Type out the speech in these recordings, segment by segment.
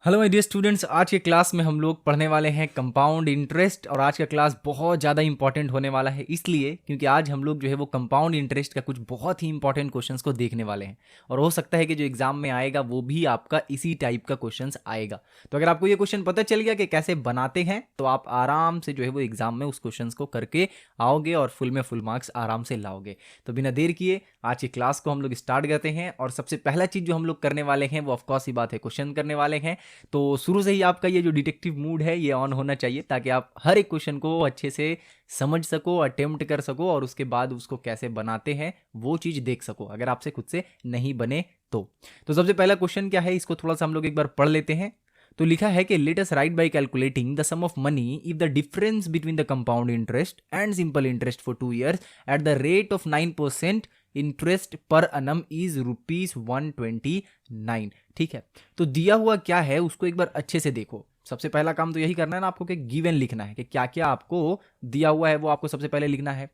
Hello my dear students, आज के class में हम लोग पढ़ने वाले हैं कंपाउंड इंटरेस्ट। और आज का क्लास बहुत ज़्यादा इंपॉर्टेंट होने वाला है, इसलिए क्योंकि आज हम लोग जो है वो कंपाउंड इंटरेस्ट का कुछ बहुत ही इंपॉर्टेंट क्वेश्चंस को देखने वाले हैं। और हो सकता है कि जो एग्जाम में आएगा वो भी आपका इसी टाइप का क्वेश्चंस आएगा। तो अगर आपको ये क्वेश्चन पता चल गया कि कैसे बनाते हैं तो आप आराम से जो है वो एग्जाम में उस क्वेश्चन को करके आओगे और फुल में फुल मार्क्स आराम से लाओगे। तो बिना देर किए आज की क्लास को हम लोग स्टार्ट करते हैं। और सबसे पहला चीज़ जो हम लोग करने वाले हैं वो ऑफकोर्स ही बात है, क्वेश्चन करने वाले हैं। तो शुरू से ही आपका ये जो डिटेक्टिव मूड है ये ऑन होना चाहिए, ताकि आप हर एक क्वेश्चन को अच्छे से समझ सको, अटेम्प्ट कर सको और उसके बाद उसको कैसे बनाते हैं वो चीज़ देख सको, अगर आपसे खुद से नहीं बने तो सबसे पहला क्वेश्चन क्या है, इसको थोड़ा सा हम लोग एक बार पढ़ लेते हैं। तो लिखा है कि let us write by calculating the sum of money if the difference between the compound interest and simple interest for 2 years at the rate of 9% interest per annum is ₹129। ठीक है, तो दिया हुआ क्या है उसको एक बार अच्छे से देखो। सबसे पहला काम तो यही करना है ना आपको कि गिवन लिखना है कि क्या क्या आपको दिया हुआ है वो आपको सबसे पहले लिखना है।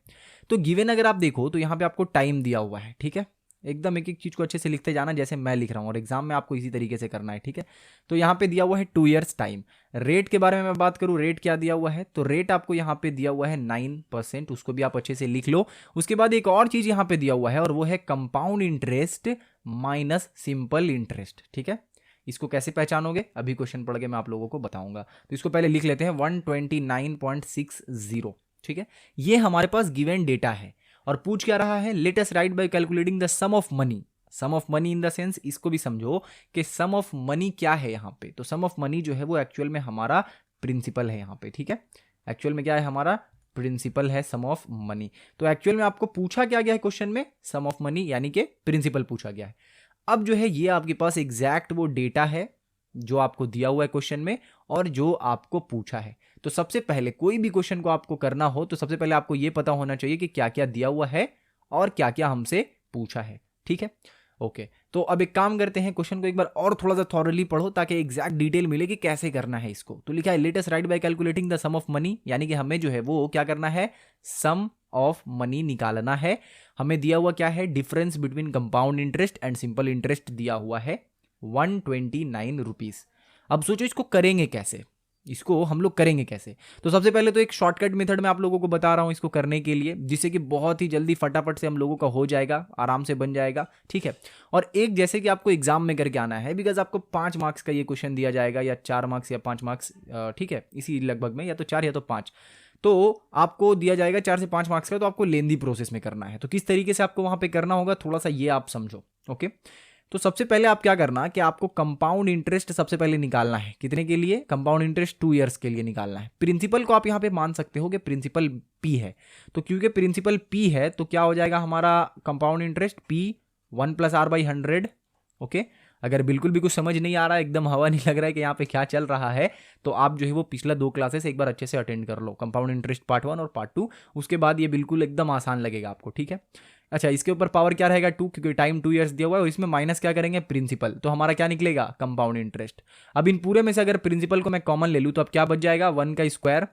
तो गिवन अगर आप देखो तो यहाँ पे आपको टाइम दिया हुआ है। ठीक है, एकदम एक एक चीज़ को अच्छे से लिखते जाना जैसे मैं लिख रहा हूँ, और एग्जाम में आपको इसी तरीके से करना है। ठीक है, तो यहाँ पे दिया हुआ है 2 years टाइम। रेट के बारे में मैं बात करूँ, रेट क्या दिया हुआ है, तो रेट आपको यहाँ पे दिया हुआ है 9%, उसको भी आप अच्छे से लिख लो। उसके बाद एक और चीज़ यहाँ पे दिया हुआ है और वो है compound interest minus simple interest. ठीक है, इसको कैसे पहचानोगे अभी क्वेश्चन पढ़ के मैं आप लोगों को बताऊंगा। तो इसको पहले लिख लेते हैं 129.60। ठीक है, ये हमारे पास गिवन डेटा है और पूछ क्या रहा है, let us write by calculating the sum of money. Sum of money in the sense, इसको भी समझो कि सम ऑफ मनी क्या है यहाँ पे। तो सम ऑफ मनी जो है वो एक्चुअल में हमारा प्रिंसिपल है यहाँ पे। ठीक है, एक्चुअल में क्या है, हमारा प्रिंसिपल है सम ऑफ मनी। तो एक्चुअल में आपको पूछा क्या गया है क्वेश्चन में, सम ऑफ मनी यानी कि प्रिंसिपल पूछा गया है। अब जो है ये आपके पास एग्जैक्ट वो डेटा है जो आपको दिया हुआ है क्वेश्चन में और जो आपको पूछा है। तो सबसे पहले कोई भी क्वेश्चन को आपको करना हो तो सबसे पहले आपको ये पता होना चाहिए कि क्या क्या दिया हुआ है और क्या क्या हमसे पूछा है। ठीक है, ओके। तो अब एक काम करते हैं, क्वेश्चन को एक बार और थोड़ा सा थॉरली पढ़ो ताकि एग्जैक्ट डिटेल मिले कि कैसे करना है इसको। तो लिखा है let us write by calculating the sum of money, यानी कि हमें जो है वो क्या करना है, सम ऑफ मनी निकालना है। हमें दिया हुआ क्या है, difference between compound interest and simple interest दिया हुआ है 129 रुपीज। अब सोचो इसको करेंगे कैसे, इसको हम लोग करेंगे कैसे। तो सबसे पहले तो एक शॉर्टकट मेथड मैं आप लोगों को बता रहा हूं इसको करने के लिए, जिससे कि बहुत ही जल्दी फटाफट से हम लोगों का हो जाएगा, आराम से बन जाएगा। ठीक है, और एक जैसे कि आपको एग्जाम में करके आना है, बिकॉज आपको 5 मार्क्स का ये क्वेश्चन दिया जाएगा, या 4 मार्क्स या 5 मार्क्स, ठीक है, इसी लगभग में, या तो 4 या तो 5। तो आपको दिया जाएगा 4 से 5 मार्क्स का, तो आपको लेंदी प्रोसेस में करना है। तो किस तरीके से आपको वहां पे करना होगा थोड़ा सा ये आप समझो। ओके, तो सबसे पहले आप क्या करना कि आपको कंपाउंड इंटरेस्ट सबसे पहले निकालना है। कितने के लिए, कंपाउंड इंटरेस्ट 2 years के लिए निकालना है। प्रिंसिपल को आप यहां पे मान सकते हो कि प्रिंसिपल पी है, तो क्योंकि प्रिंसिपल पी है तो क्या हो जाएगा हमारा compound interest P 1+R/100। Okay, अगर बिल्कुल भी कुछ समझ नहीं आ रहा है, एकदम हवा नहीं लग रहा है कि यहाँ पे क्या चल रहा है, तो आप जो है वो पिछला 2 क्लासेस एक बार अच्छे से अटेंड कर लो, कंपाउंड इंटरेस्ट पार्ट 1 और पार्ट 2। उसके बाद ये बिल्कुल एकदम आसान लगेगा आपको। ठीक है, अच्छा, इसके ऊपर पावर क्या रहेगा 2, क्योंकि टाइम 2 years दिया हुआ है, और इसमें माइनस क्या करेंगे, प्रिंसिपल। तो हमारा क्या निकलेगा, कंपाउंड इंटरेस्ट। अब इन पूरे में से अगर प्रिंसिपल को मैं कॉमन ले लूँ तो अब क्या बच जाएगा, 1 का स्क्वायर,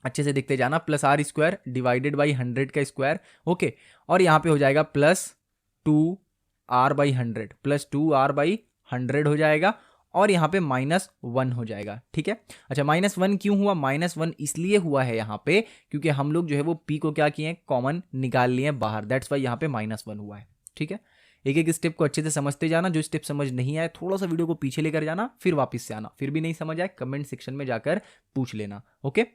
अच्छे से देखते जाना, प्लस R² डिवाइडेड बाई 100 का स्क्वायर। ओके, और यहाँ पे हो जाएगा +2R/100, +2R/100 हो जाएगा, और यहाँ पे -1 हो जाएगा। ठीक है, अच्छा, -1 क्यों हुआ, -1 इसलिए हुआ है यहाँ पे क्योंकि हम लोग जो है वो p को क्या किए, कॉमन निकाल लिए बाहर, दैट्स वाई यहाँ पे -1 हुआ है। ठीक है, एक एक स्टेप को अच्छे से समझते जाना, जो स्टेप समझ नहीं आए थोड़ा सा वीडियो को पीछे लेकर जाना, फिर वापस से आना, फिर भी नहीं समझ आए कमेंट सेक्शन में जाकर पूछ लेना। ओके,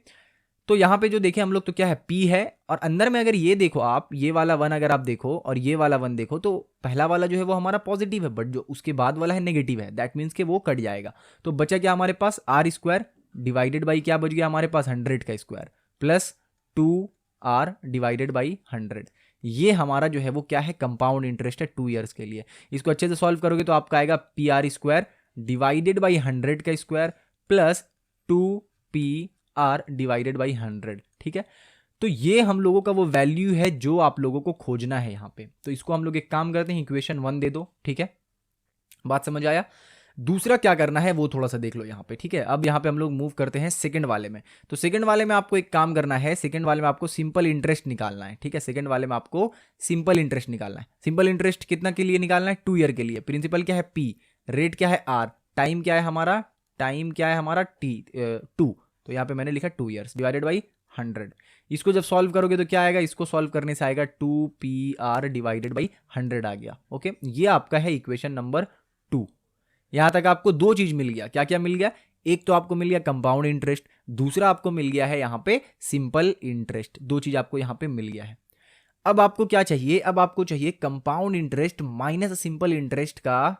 तो यहाँ पे जो देखें हम लोग तो क्या है, P है, और अंदर में अगर ये देखो आप, ये वाला 1 अगर आप देखो और ये वाला 1 देखो, तो पहला वाला जो है वो हमारा पॉजिटिव है, बट जो उसके बाद वाला है नेगेटिव है, दैट मीन्स कि वो कट जाएगा। तो बचा क्या हमारे पास, R² डिवाइडेड बाई क्या बच गया हमारे पास, 100 का square, plus 2R divided by 100। ये हमारा जो है वो क्या है, कंपाउंड इंटरेस्ट है 2 years के लिए। इसको अच्छे से सॉल्व करोगे तो आपका आएगा PR² डिवाइडेड बाई 100 का square plus 2PR divided by 100। ठीक है, तो ये हम लोगों का वो वैल्यू है जो आप लोगों को खोजना है यहाँ पे। तो इसको हम लोग एक काम करते हैं, इक्वेशन 1 दे दो। ठीक है, बात समझ आया। दूसरा क्या करना है वो थोड़ा सा देख लो यहाँ पे। ठीक है, अब यहाँ पे हम लोग मूव करते हैं सेकंड वाले में। तो सेकंड वाले में आपको एक काम करना है, सेकंड वाले में आपको सिंपल इंटरेस्ट निकालना है। ठीक है, सेकंड वाले में आपको सिंपल इंटरेस्ट निकालना है। सिंपल इंटरेस्ट कितना के लिए निकालना है, 2 year के लिए। प्रिंसिपल क्या है P, रेट क्या है R, टाइम क्या है हमारा, टाइम क्या है हमारा टू, तो यहाँ पे मैंने लिखा 2 ईयर्स डिवाइडेड बाई 100। इसको जब सॉल्व करोगे तो क्या आएगा, इसको सॉल्व करने से आएगा 2PR डिवाइडेड बाई 100 आ गया। ओके, ये आपका है इक्वेशन नंबर 2। यहां तक आपको दो चीज मिल गया, क्या क्या मिल गया, एक तो आपको मिल गया कंपाउंड इंटरेस्ट, दूसरा आपको मिल गया है यहां पे सिंपल इंटरेस्ट। दो चीज आपको यहां पे मिल गया है। अब आपको क्या चाहिए, अब आपको चाहिए compound interest minus simple interest का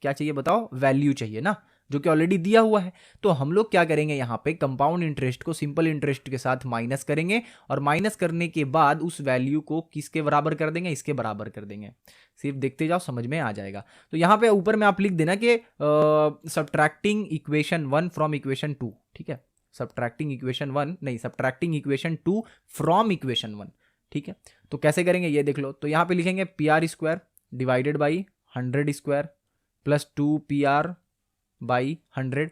क्या चाहिए बताओ, वैल्यू चाहिए ना, जो कि ऑलरेडी दिया हुआ है। तो हम लोग क्या करेंगे, यहाँ पे कंपाउंड इंटरेस्ट को सिंपल इंटरेस्ट के साथ माइनस करेंगे, और माइनस करने के बाद उस वैल्यू को किसके बराबर कर देंगे, इसके बराबर कर देंगे। सिर्फ देखते जाओ, समझ में आ जाएगा। तो यहाँ पे ऊपर में आप लिख देना कि सब्ट्रैक्टिंग इक्वेशन 1 फ्रॉम इक्वेशन 2, ठीक है, सब्ट्रैक्टिंग इक्वेशन 1 नहीं, सब्ट्रैक्टिंग इक्वेशन 2 फ्रॉम इक्वेशन 1, ठीक है। तो कैसे करेंगे ये देख लो। तो यहाँ पे लिखेंगे PR² divided by 100² plus 2PR by 100,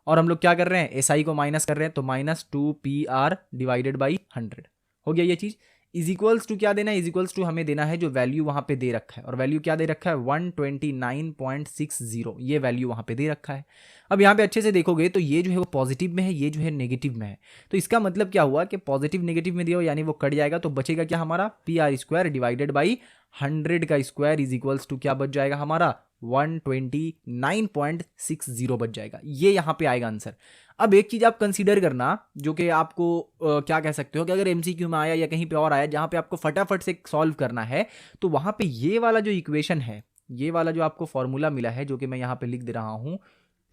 और हम लोग क्या कर रहे हैं, SI को माइनस कर रहे हैं, तो माइनस 2PR डिवाइडेड बाई 100 हो गया ये चीज। इज इक्वल्स टू क्या देना है, इज इक्वल्स टू हमें देना है जो वैल्यू वहां पे दे रखा है, और वैल्यू क्या दे रखा है 129.60, ये वैल्यू वहां पे दे रखा है। अब यहाँ पे अच्छे से देखोगे तो ये जो है वो पॉजिटिव में है, ये जो है नेगेटिव में है। तो इसका मतलब क्या हुआ कि पॉजिटिव नेगेटिव में दिया हो, यानी वो कट जाएगा, तो बचेगा क्या हमारा PR² डिवाइडेड बाई 100 का स्क्वायर इज इक्वल्स टू क्या बच जाएगा हमारा 129.60 बच जाएगा। ये यहाँ पे आएगा आंसर। अब एक चीज आप कंसीडर करना, जो कि आपको क्या कह सकते हो कि अगर MCQ में आया या कहीं पे और आया जहां पे आपको फटाफट से सॉल्व करना है, तो वहां पे ये वाला जो इक्वेशन है, ये वाला जो आपको फॉर्मूला मिला है, जो कि मैं यहाँ पे लिख दे रहा हूं,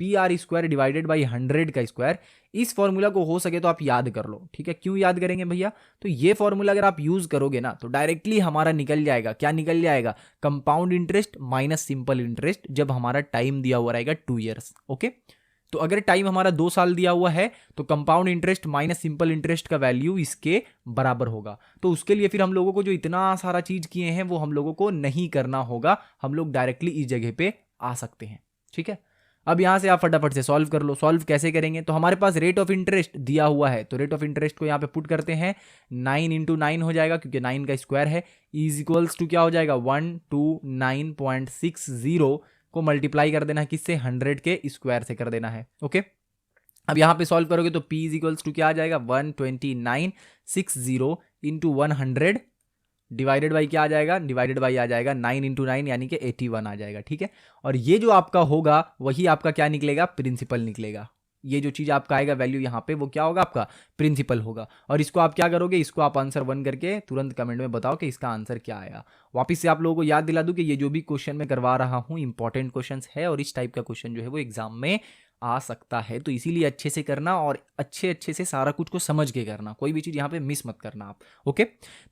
PR² डिवाइडेड बाई 100 का स्क्वायर, इस फॉर्मूला को हो सके तो आप याद कर लो, ठीक है। क्यों याद करेंगे भैया, तो ये फॉर्मूला अगर आप यूज करोगे ना तो डायरेक्टली हमारा निकल जाएगा, क्या निकल जाएगा, compound interest minus simple interest, जब हमारा टाइम दिया हुआ रहेगा 2 ईयर्स। ओके, तो अगर टाइम हमारा 2 साल दिया हुआ है तो compound interest minus simple interest का वैल्यू इसके बराबर होगा। तो उसके लिए फिर हम लोगों को जो इतना सारा चीज किए हैं वो हम लोगों को नहीं करना होगा, हम लोग डायरेक्टली इस जगह पे आ सकते हैं, ठीक है। अब यहां से आप फटाफट से सॉल्व कर लो। सॉल्व कैसे करेंगे, तो हमारे पास रेट ऑफ इंटरेस्ट दिया हुआ है, तो रेट ऑफ इंटरेस्ट को यहां पे पुट करते हैं, 9 × 9 हो जाएगा क्योंकि 9 का स्क्वायर है, इज इक्वल्स टू क्या हो जाएगा 129.60 को मल्टीप्लाई कर देना है किससे, 100 के स्क्वायर से कर देना है। ओके, अब यहां पे सॉल्व करोगे तो P इज इक्वल्स टू क्या आ जाएगा 129.60 इंटू 100 डिवाइडेड बाई क्या आ जाएगा, डिवाइडेड बाई आ जाएगा 9 × 9 यानी कि 81 आ जाएगा, ठीक है। और ये जो आपका होगा वही आपका क्या निकलेगा, प्रिंसिपल निकलेगा। ये जो चीज आपका आएगा वैल्यू यहाँ पे वो क्या होगा, आपका प्रिंसिपल होगा। और इसको आप क्या करोगे, इसको आप आंसर 1 करके तुरंत कमेंट में बताओ कि इसका आंसर क्या आया। वापिस से आप लोगों को याद दिला दूं कि ये जो भी क्वेश्चन मैं करवा रहा हूँ इंपॉर्टेंट क्वेश्चन है, और इस टाइप का क्वेश्चन जो है वो एग्जाम में आ सकता है, तो इसीलिए अच्छे से करना और अच्छे से सारा कुछ को समझ के करना, कोई भी चीज़ यहाँ पे मिस मत करना आप। ओके,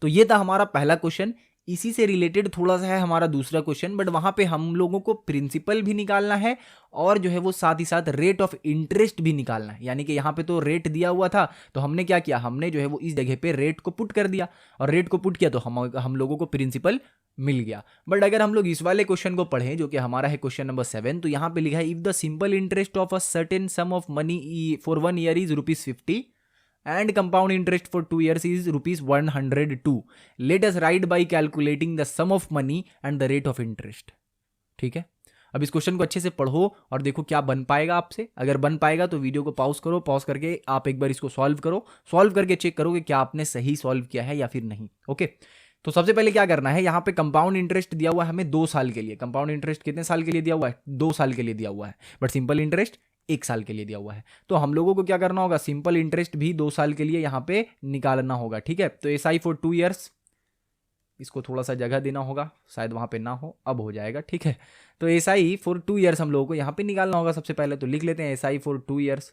तो ये था हमारा पहला क्वेश्चन। इसी से रिलेटेड थोड़ा सा है हमारा दूसरा क्वेश्चन, बट वहां पे हम लोगों को प्रिंसिपल भी निकालना है और जो है वो साथ ही साथ रेट ऑफ इंटरेस्ट भी निकालना है। यानी कि यहाँ पे तो रेट दिया हुआ था, तो हमने क्या किया, हमने जो है वो इस जगह पे रेट को पुट कर दिया, और रेट को पुट किया तो हम लोगों को प्रिंसिपल मिल गया। बट अगर हम लोग इस वाले क्वेश्चन को पढ़ें जो कि हमारा है क्वेश्चन नंबर 7, तो यहाँ पे लिखा है if the simple interest of a certain some of money for 1 year is ₹50 and compound interest for 2 years is ₹102. Let us write by calculating the sum of money and the rate of interest. ठीक है, अब इस question को अच्छे से पढ़ो और देखो क्या बन पाएगा आपसे। अगर बन पाएगा तो वीडियो को पॉज करो, पॉज करके आप एक बार इसको सॉल्व करो, सॉल्व करके चेक करो कि क्या आपने सही सॉल्व किया है या फिर नहीं। ओके, तो सबसे पहले क्या करना है, यहाँ पे कंपाउंड इंटरेस्ट दिया हुआ है हमें 2 साल के लिए। कंपाउंड इंटरेस्ट कितने साल के लिए दिया हुआ है, 2 साल के लिए दिया हुआ है, बट सिंपल इंटरेस्ट 1 साल के लिए दिया हुआ है। तो हम लोगों को क्या करना होगा, सिंपल इंटरेस्ट भी 2 साल के लिए यहाँ पे निकालना होगा, ठीक है। तो SI फॉर 2 ईयर्स, इसको थोड़ा सा जगह देना होगा, शायद वहां पे ना हो, अब हो जाएगा, ठीक है। तो SI फॉर 2 ईयर्स हम लोगों को यहाँ पे निकालना होगा। सबसे पहले तो लिख लेते हैं SI फॉर 2 ईयर्स।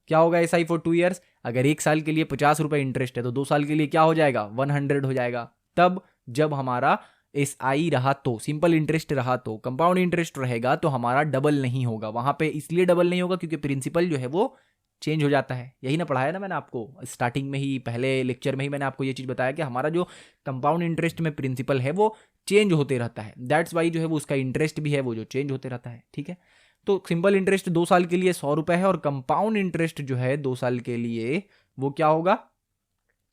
क्या होगा SI फॉर 2 ईयर्स, अगर 1 साल के लिए 50 रुपए इंटरेस्ट है तो 2 साल के लिए क्या हो जाएगा 100 हो जाएगा। तब जब हमारा SI रहा तो सिंपल इंटरेस्ट रहा तो, कंपाउंड इंटरेस्ट रहेगा तो हमारा डबल नहीं होगा वहां पे। इसलिए डबल नहीं होगा क्योंकि प्रिंसिपल जो है वो चेंज हो जाता है। यही ना पढ़ाया ना मैंने आपको स्टार्टिंग में ही, पहले लेक्चर में ही मैंने आपको ये चीज बताया कि हमारा जो कंपाउंड इंटरेस्ट में प्रिंसिपल है वो चेंज होते रहता है। दैट्स वाई जो है वो उसका इंटरेस्ट भी है वो जो चेंज होते रहता है, ठीक है। तो सिंपल इंटरेस्ट 2 साल के लिए 100 रुपए है, और कंपाउंड इंटरेस्ट जो है 2 साल के लिए वो क्या होगा,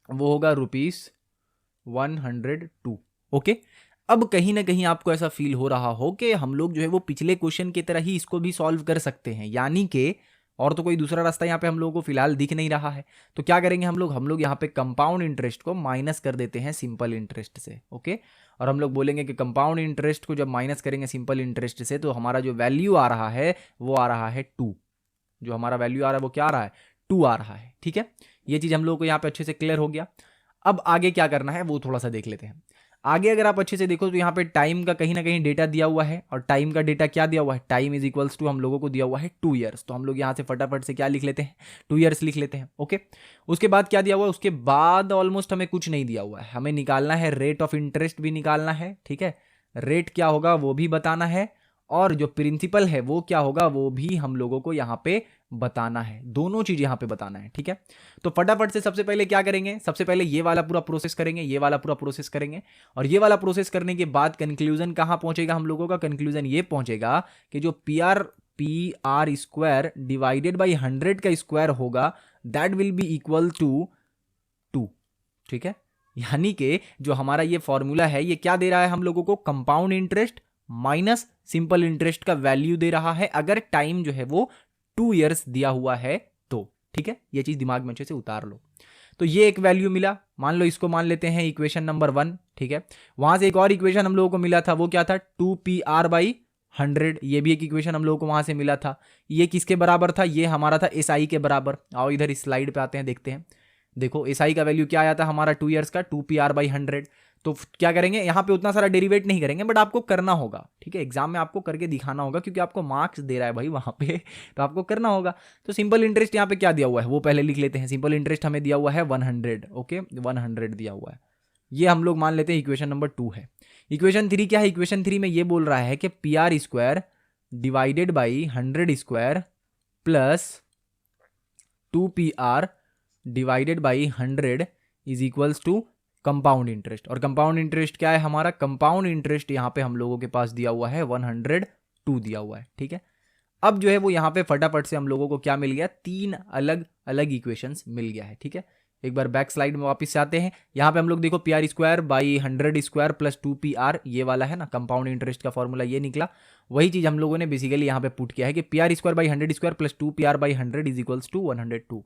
वो होगा ₹102। ओके, अब कहीं ना कहीं आपको ऐसा फील हो रहा हो कि हम लोग जो है वो पिछले क्वेश्चन की तरह ही इसको भी सॉल्व कर सकते हैं, यानी कि और तो कोई दूसरा रास्ता यहाँ पे हम लोगों को फिलहाल दिख नहीं रहा है। तो क्या करेंगे हम लोग यहाँ पे कंपाउंड इंटरेस्ट को माइनस कर देते हैं सिंपल इंटरेस्ट से, ओके। और हम लोग बोलेंगे कि कंपाउंड इंटरेस्ट को जब माइनस करेंगे सिंपल इंटरेस्ट से तो हमारा जो वैल्यू आ रहा है वो आ रहा है 2। जो हमारा वैल्यू आ रहा है वो क्या आ रहा है, 2 आ रहा है, ठीक है। ये चीज़ हम लोग को यहाँ पे अच्छे से क्लियर हो गया। अब आगे क्या करना है वो थोड़ा सा देख लेते हैं। आगे अगर आप अच्छे से देखो तो यहाँ पे टाइम का कहीं ना कहीं डेटा दिया हुआ है, और टाइम का डेटा क्या दिया हुआ है, टाइम इज इक्वल्स टू हम लोगों को दिया हुआ है 2 ईयर्स। तो हम लोग यहाँ से फटाफट से क्या लिख लेते हैं, 2 ईयर्स लिख लेते हैं, ओके। उसके बाद क्या दिया हुआ है, उसके बाद ऑलमोस्ट हमें कुछ नहीं दिया हुआ है। हमें निकालना है रेट ऑफ इंटरेस्ट भी निकालना है, ठीक है। रेट क्या होगा वो भी बताना है, और जो प्रिंसिपल है वो क्या होगा वो भी हम लोगों को यहाँ पे बताना है। दोनों चीज यहाँ पे बताना है, ठीक है। तो फटाफट से सबसे पहले क्या करेंगे, सबसे पहले ये वाला पूरा प्रोसेस करेंगे, ये वाला पूरा प्रोसेस करेंगे, और ये वाला प्रोसेस करने के बाद कंक्लूजन कहाँ पहुंचेगा हम लोगों का, कंक्लूजन ये पहुंचेगा कि जो P R square divided by 100 का स्क्वायर होगा that will be equal to 2, ठीक है। यानी कि जो हमारा ये फॉर्मूला है ये क्या दे रहा है हम लोगों को, compound interest minus simple interest का वैल्यू दे रहा है, अगर टाइम जो है वो 2 ईयर्स दिया हुआ है तो, ठीक है। ये चीज दिमाग में अच्छे से उतार लो। तो ये एक वैल्यू मिला, मान लो इसको मान लेते हैं इक्वेशन नंबर 1, ठीक है। वहां से एक और इक्वेशन हम लोगों को मिला था, वो क्या था, 2PR/100। ये भी एक इक्वेशन हम लोगों को वहां से मिला था। ये किसके बराबर था, ये हमारा था SI के बराबर। आओ इधर इस स्लाइड पे आते हैं, देखते हैं। देखो SI का वैल्यू क्या आया था हमारा 2 ईयर्स का, 2PR/100। तो क्या करेंगे, यहाँ पे उतना सारा डेरिवेट नहीं करेंगे, बट आपको करना होगा, ठीक है। एग्जाम में आपको करके दिखाना होगा, क्योंकि आपको मार्क्स दे रहा है भाई वहाँ पे, तो आपको करना होगा। तो सिंपल इंटरेस्ट यहाँ पे क्या दिया हुआ है वो पहले लिख लेते हैं। सिंपल इंटरेस्ट हमें दिया हुआ है 100, ओके, 100 दिया हुआ है। ये हम लोग मान लेते हैं इक्वेशन नंबर 2 है। इक्वेशन 3 क्या है, इक्वेशन 3 में ये बोल रहा है कि PR² divided by 100 square plus 2PR divided by 100 is equals to compound interest. और कंपाउंड इंटरेस्ट क्या है हमारा, कंपाउंड इंटरेस्ट यहाँ पे हम लोगों के पास दिया हुआ है 102 दिया हुआ है, ठीक है। अब जो है वो यहाँ पे फटाफट से हम लोगों को क्या मिल गया, 3 अलग अलग इक्वेशंस मिल गया है, ठीक है। एक बार बैक स्लाइड में वापस से आते हैं। यहाँ पे हम लोग देखो PR²/100 प्लस 2PR, ये वाला है ना कंपाउंड इंटरेस्ट का फॉर्मूला, ये निकला। वही चीज हम लोगों ने बेसिकली यहाँ पे पुट किया है कि PR²/100² plus 2PR/100 is equals to 102।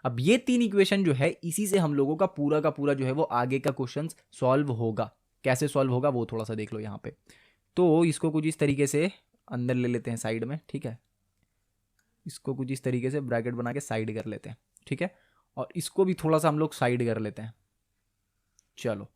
अब ये 3 इक्वेशन जो है इसी से हम लोगों का पूरा जो है वो आगे का क्वेश्चन सॉल्व होगा। कैसे सॉल्व होगा वो थोड़ा सा देख लो यहाँ पे। तो इसको कुछ इस तरीके से अंदर ले लेते हैं साइड में, ठीक है। इसको कुछ इस तरीके से ब्रैकेट बना के साइड कर लेते हैं, ठीक है। और इसको भी थोड़ा सा हम लोग साइड कर लेते हैं। चलो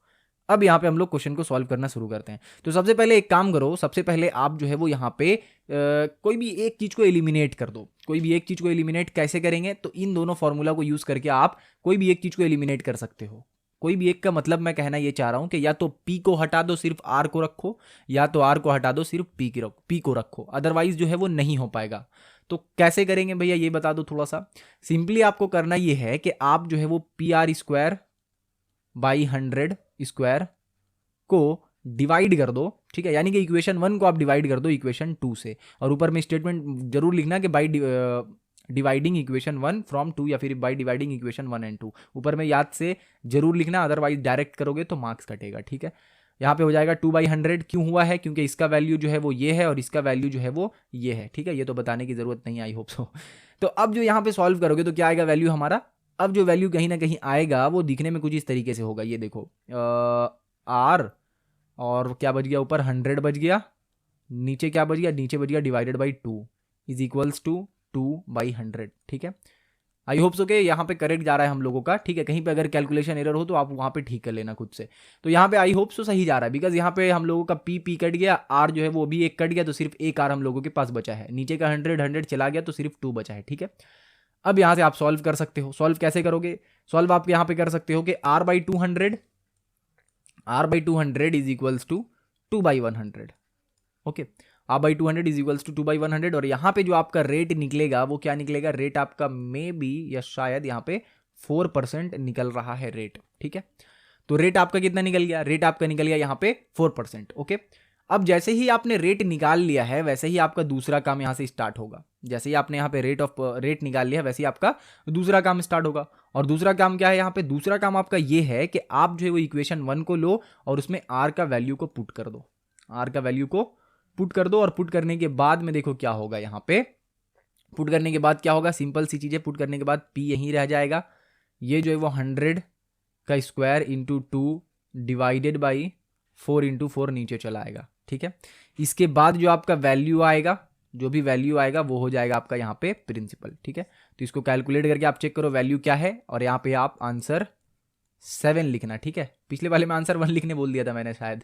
अब यहाँ पे हम लोग क्वेश्चन को सॉल्व करना शुरू करते हैं। तो सबसे पहले एक काम करो, सबसे पहले आप जो है वो यहाँ पे कोई भी एक चीज को एलिमिनेट कर दो। कोई भी एक चीज को एलिमिनेट कैसे करेंगे, तो इन दोनों फॉर्मूला को यूज करके आप कोई भी एक चीज को एलिमिनेट कर सकते हो। कोई भी एक का मतलब मैं कहना ये चाह रहा हूं कि या तो P को हटा दो सिर्फ R को रखो, या तो R को हटा दो सिर्फ P को रखो, अदरवाइज जो है वो नहीं हो पाएगा। तो कैसे करेंगे भैया ये बता दो थोड़ा सा। सिंपली आपको करना ये है कि आप जो है वो PR²/100 स्क्वायर को डिवाइड कर दो, ठीक है। यानी कि इक्वेशन 1 को आप डिवाइड कर दो इक्वेशन 2 से, और ऊपर में स्टेटमेंट जरूर लिखना कि बाई डिवाइडिंग इक्वेशन 1 फ्रॉम 2, या फिर बाई डिवाइडिंग इक्वेशन 1 एंड 2 ऊपर में याद से जरूर लिखना, अदरवाइज डायरेक्ट करोगे तो मार्क्स कटेगा, ठीक है। यहाँ पे हो जाएगा 2/100। क्यों हुआ है, क्योंकि इसका वैल्यू जो है वो ये है और इसका वैल्यू जो है वो ये है, ठीक है। ये तो बताने की जरूरत नहीं, आई होप सो। तो अब जो यहाँ पे सॉल्व करोगे तो क्या आएगा वैल्यू हमारा। अब जो वैल्यू कहीं ना कहीं आएगा वो दिखने में कुछ इस तरीके से होगा, ये देखो R और क्या बच गया ऊपर 100 बच गया, नीचे क्या बच गया, नीचे बच गया divided by 2 is equals to 2/100, ठीक है। आई होप सो के यहाँ पे करेक्ट जा रहा है हम लोगों का, ठीक है। कहीं पे अगर कैलकुलेशन एरर हो तो आप वहाँ पे ठीक कर लेना खुद से। तो यहाँ पे आई होप सो सही जा रहा है, बिकॉज यहाँ पे हम लोगों का P कट गया, R जो है वो भी एक कट गया, तो सिर्फ एक R हम लोगों के पास बचा है। नीचे का 100 चला गया तो सिर्फ 2 बचा है, ठीक है। अब यहाँ से आप सॉल्व कर सकते हो। सॉल्व कैसे करोगे, सॉल्व आप यहाँ पे कर सकते हो कि R/200 is equals to 2/100, okay. R/200 is equals to 2/100, और यहाँ पे जो आपका रेट निकलेगा वो क्या निकलेगा, रेट आपका मे बी या शायद यहाँ पे 4% निकल रहा है रेट, ठीक है। तो रेट आपका कितना निकल गया, रेट आपका निकल गया यहाँ पे 4%, ओके। अब जैसे ही आपने रेट निकाल लिया है वैसे ही आपका दूसरा काम यहाँ से स्टार्ट होगा। जैसे ही आपने यहाँ पे रेट निकाल लिया वैसे ही आपका दूसरा काम स्टार्ट होगा। और दूसरा काम क्या है यहाँ पे? दूसरा काम आपका ये है कि आप जो है वो इक्वेशन 1 को लो और उसमें आर का वैल्यू को पुट कर दो, आर का वैल्यू को पुट कर दो। और पुट करने के बाद में देखो क्या होगा, यहाँ पे पुट करने के बाद क्या होगा, सिंपल सी चीज़ है। पुट करने के बाद पी यहीं रह जाएगा, ये जो है वो 100 का square into 2 divided by 4 into 4 नीचे चला आएगा, ठीक है। इसके बाद जो आपका वैल्यू आएगा, जो भी वैल्यू आएगा वो हो जाएगा आपका यहाँ पे प्रिंसिपल, ठीक है। तो इसको कैलकुलेट करके आप चेक करो वैल्यू क्या है, और यहाँ पे आप आंसर 7 लिखना, ठीक है। पिछले वाले में आंसर 1 लिखने बोल दिया था मैंने शायद,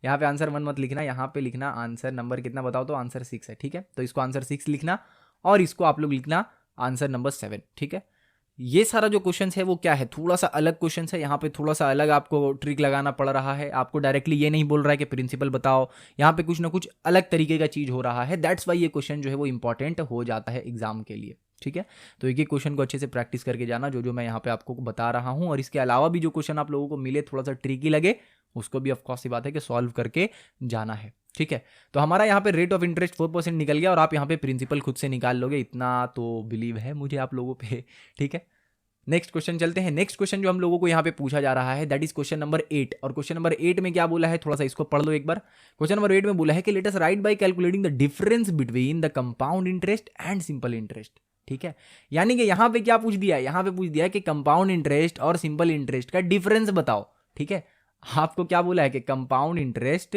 यहाँ पे आंसर 1 मत लिखना, यहाँ पे लिखना आंसर नंबर कितना बताओ, तो आंसर 6 है, ठीक है। तो इसको आंसर 6 लिखना और इसको आप लोग लिखना आंसर नंबर 7, ठीक है। ये सारा जो क्वेश्चन है वो क्या है, थोड़ा सा अलग क्वेश्चन है। यहाँ पे थोड़ा सा अलग आपको ट्रिक लगाना पड़ रहा है, आपको डायरेक्टली ये नहीं बोल रहा है कि प्रिंसिपल बताओ, यहाँ पे कुछ ना कुछ अलग तरीके का चीज़ हो रहा है। दैट्स वाई ये क्वेश्चन जो है वो इंपॉर्टेंट हो जाता है एग्जाम के लिए, ठीक है। तो एक क्वेश्चन को अच्छे से प्रैक्टिस करके जाना, जो मैं यहाँ पे आपको बता रहा हूँ। और इसके अलावा भी जो क्वेश्चन आप लोगों को मिले थोड़ा सा ट्रिकी लगे, उसको भी ऑफकोर्स सी बात है कि सॉल्व करके जाना है, ठीक है। तो हमारा यहाँ पे रेट ऑफ इंटरेस्ट 4% निकल गया और आप यहाँ पे प्रिंसिपल खुद से निकाल लोगे, इतना तो बिलीव है मुझे आप लोगों पे, ठीक है। नेक्स्ट क्वेश्चन चलते हैं। नेक्स्ट क्वेश्चन जो हम लोगों को यहाँ पे पूछा जा रहा है दैट इज क्वेश्चन नंबर 8। और क्वेश्चन नंबर 8 में क्या बोला है, थोड़ा सा इसको पढ़ लो एक बार। क्वेश्चन नंबर 8 में बोला है कि let us write by calculating the difference between the compound interest and simple interest, ठीक है। यानी कि यहाँ पे क्या पूछ दिया है, यहाँ पे पूछ दिया है कि कंपाउंड इंटरेस्ट और सिंपल इंटरेस्ट का डिफरेंस बताओ, ठीक है। आपको क्या बोला है कि compound interest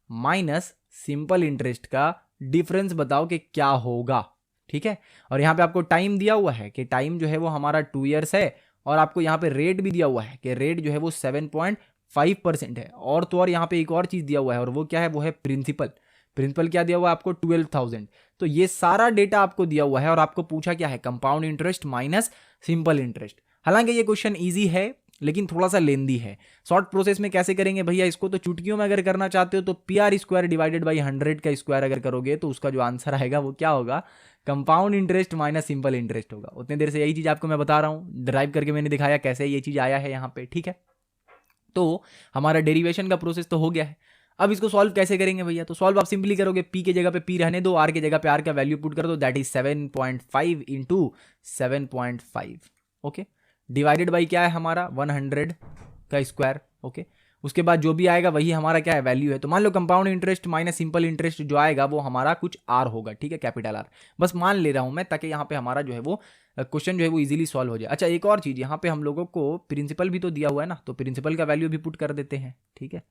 minus simple interest का डिफरेंस बताओ कि क्या होगा, ठीक है। और यहाँ पे आपको टाइम दिया हुआ है कि टाइम जो है वो हमारा 2 ईयर्स है, और आपको यहाँ पे रेट भी दिया हुआ है कि रेट जो है वो 7.5% है। और तो और यहाँ पे एक और चीज़ दिया हुआ है, और वो क्या है, वो है प्रिंसिपल। प्रिंसिपल क्या दिया हुआ है आपको, 12,000। तो ये सारा डेटा आपको दिया हुआ है और आपको पूछा क्या है, compound interest minus simple interest. हालांकि ये क्वेश्चन ईजी है लेकिन थोड़ा सा लेंदी है। शॉर्ट प्रोसेस में कैसे करेंगे भैया इसको, तो चुटकियों में अगर करना चाहते हो तो PR स्क्वायर डिवाइडेड बाई 100 का स्क्वायर अगर करोगे तो उसका जो आंसर आएगा वो क्या होगा, compound interest minus simple interest होगा। उतनी देर से यही चीज़ आपको मैं बता रहा हूँ, ड्राइव करके मैंने दिखाया कैसे ये चीज़ आया है यहाँ पे, ठीक है। तो हमारा डेरिवेशन का प्रोसेस तो हो गया है। अब इसको सॉल्व कैसे करेंगे भैया, तो सॉल्व आप सिंपली करोगे, पी के जगह पे पी रहने दो, आर के जगह पे आर का वैल्यू पुट कर दो, that is 7.5 into 7.5, okay. Divided by क्या है हमारा 100 का स्क्वायर, ओके। उसके बाद जो भी आएगा वही हमारा क्या है, वैल्यू है। तो मान लो compound interest minus simple interest जो आएगा वो हमारा कुछ आर होगा, ठीक है, कैपिटल आर। बस मान ले रहा हूं मैं ताकि यहाँ पे हमारा जो है वो क्वेश्चन जो है वो इजीली सॉल्व हो जाए। अच्छा एक और चीज़, यहाँ पे हम लोगों को प्रिंसिपल भी तो दिया हुआ है ना, तो प्रिंसिपल का वैल्यू भी पुट कर देते हैं, ठीक है।